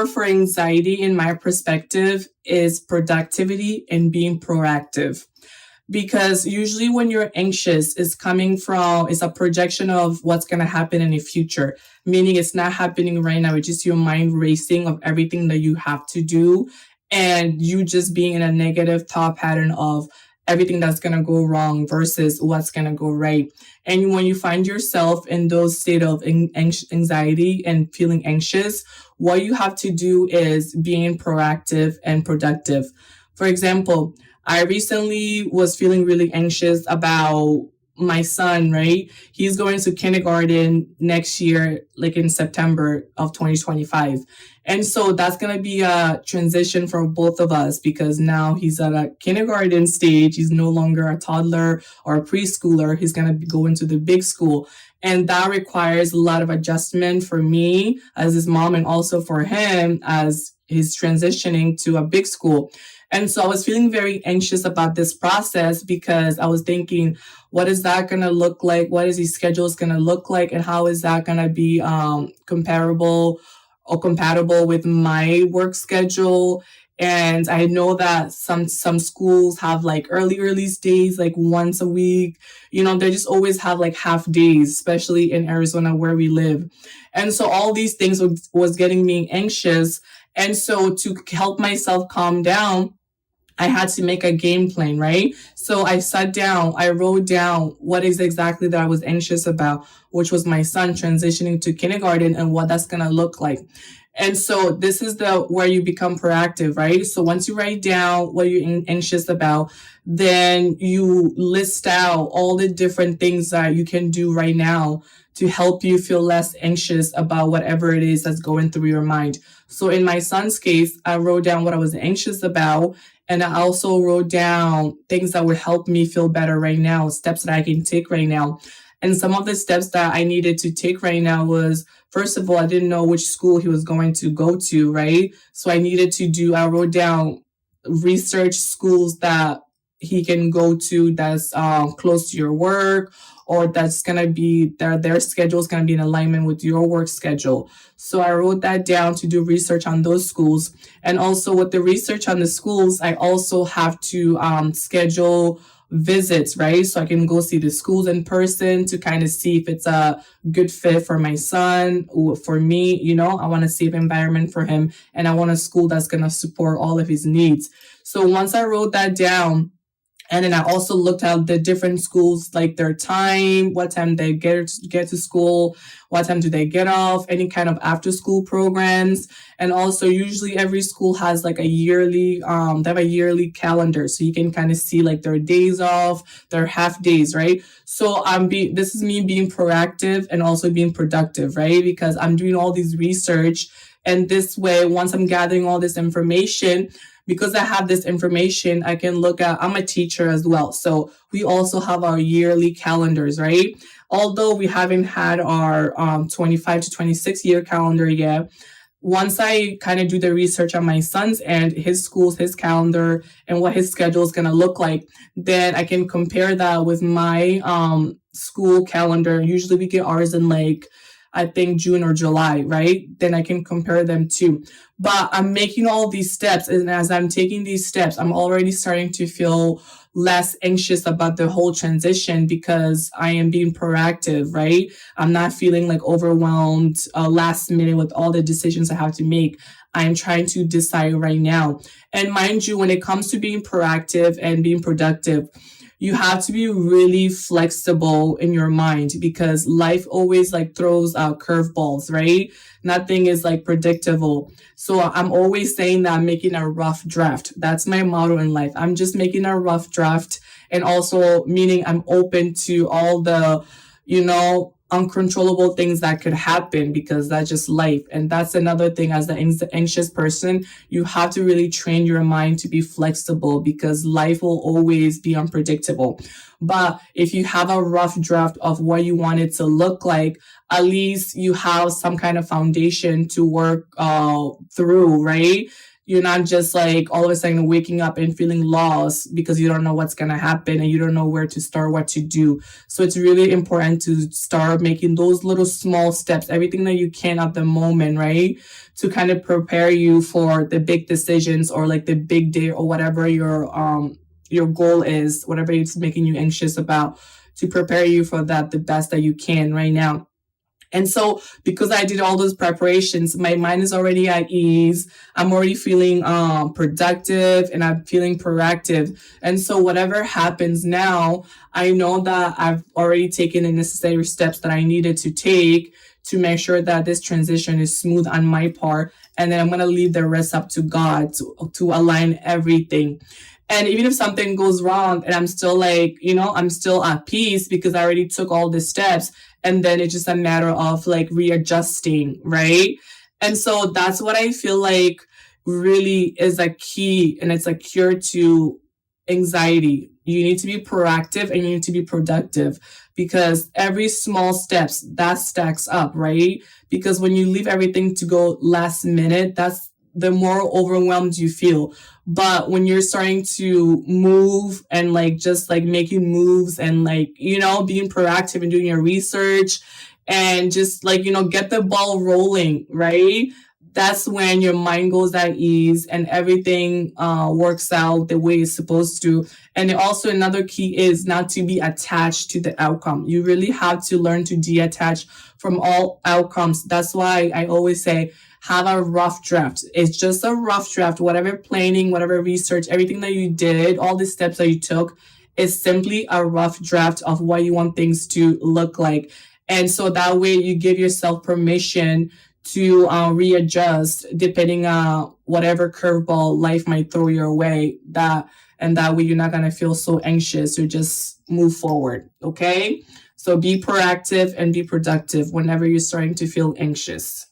For anxiety, in my perspective, is productivity and being proactive. Because usually when you're anxious, it's a projection of what's going to happen in the future, meaning it's not happening right now. It's just your mind racing of everything that you have to do, and you just being in a negative thought pattern of everything that's going to go wrong versus what's going to go right. And when you find yourself in those state of anxiety and feeling anxious, what you have to do is being proactive and productive. For example, I recently was feeling really anxious about my son, right? He's going to kindergarten next year, like in September of 2025. And so that's going to be a transition for both of us because now he's at a kindergarten stage. He's no longer a toddler or a preschooler. He's going to be going to the big school. And that requires a lot of adjustment for me as his mom and also for him as he's transitioning to a big school. And so I was feeling very anxious about this process because I was thinking, what is that going to look like? What is his schedule going to look like? And how is that going to be comparable or compatible with my work schedule? And I know that some schools have like early days, like once a week. You know, they just always have like half days, especially in Arizona where we live. And so all these things was getting me anxious. And so to help myself calm down, I had to make a game plan, right? So I sat down, I wrote down what is exactly that I was anxious about, which was my son transitioning to kindergarten and what that's going to look like. And so this is where you become proactive, right? So once you write down what you're anxious about, then you list out all the different things that you can do right now to help you feel less anxious about whatever it is that's going through your mind. So in my son's case, I wrote down what I was anxious about. And I also wrote down things that would help me feel better right now, steps that I can take right now. And some of the steps that I needed to take right now was, first of all, I didn't know which school he was going to go to, right? So I wrote down research schools that he can go to that's close to your work, or that's going to be their schedule is going to be in alignment with your work schedule. So I wrote that down to do research on those schools. And also with the research on the schools, I also have to schedule visits, right? So I can go see the schools in person to kind of see if it's a good fit for my son or for me. You know, I want a safe environment for him and I want a school that's going to support all of his needs. So once I wrote that down, and then I also looked at the different schools, like their time, what time they get to school, what time do they get off, any kind of after school programs. And also usually every school has like they have a yearly calendar. So you can kind of see like their days off, their half days, right? So this is me being proactive and also being productive, right? Because I'm doing all these research. And this way, once I'm gathering all this information, because I have this information, I can I'm a teacher as well. So we also have our yearly calendars, right? Although we haven't had our 25 to 26 year calendar yet, once I kind of do the research on my son's end, his schools, his calendar, and what his schedule is going to look like, then I can compare that with my school calendar. Usually we get ours in I think June or July, right? Then I can compare them too. But I'm making all these steps. And as I'm taking these steps, I'm already starting to feel less anxious about the whole transition because I am being proactive, right? I'm not feeling like overwhelmed last minute with all the decisions I have to make. I'm trying to decide right now. And mind you, when it comes to being proactive and being productive, you have to be really flexible in your mind because life always throws out curveballs, right? Nothing is predictable. So I'm always saying that I'm making a rough draft. That's my motto in life. I'm just making a rough draft, and also meaning I'm open to all the, uncontrollable things that could happen because that's just life. And that's another thing as an anxious person, you have to really train your mind to be flexible because life will always be unpredictable. But if you have a rough draft of what you want it to look like, at least you have some kind of foundation to work through, right? You're not just like all of a sudden waking up and feeling lost because you don't know what's going to happen and you don't know where to start, what to do. So it's really important to start making those little small steps, everything that you can at the moment, right? To kind of prepare you for the big decisions or like the big day or whatever your goal is, whatever it's making you anxious about, to prepare you for that the best that you can right now. And so because I did all those preparations, my mind is already at ease. I'm already feeling productive and I'm feeling proactive. And so whatever happens now, I know that I've already taken the necessary steps that I needed to take to make sure that this transition is smooth on my part. And then I'm going to leave the rest up to God to align everything. And even if something goes wrong and I'm still like, I'm still at peace because I already took all the steps. And then it's just a matter of like readjusting, right? And so that's what I feel like really is a key, and it's a cure to anxiety. You need to be proactive and you need to be productive, because every small steps that stacks up, right? Because when you leave everything to go last minute, that's the more overwhelmed you feel. But when you're starting to move and like just like making moves and like, being proactive and doing your research and just like, get the ball rolling, right? That's when your mind goes at ease and everything works out the way it's supposed to. And also another key is not to be attached to the outcome. You really have to learn to detach from all outcomes. That's why I always say, have a rough draft. It's just a rough draft. Whatever planning, whatever research, everything that you did, all the steps that you took is simply a rough draft of what you want things to look like. And so that way you give yourself permission to readjust depending on whatever curveball life might throw your way. That way you're not going to feel so anxious. You just move forward. Okay. So be proactive and be productive whenever you're starting to feel anxious.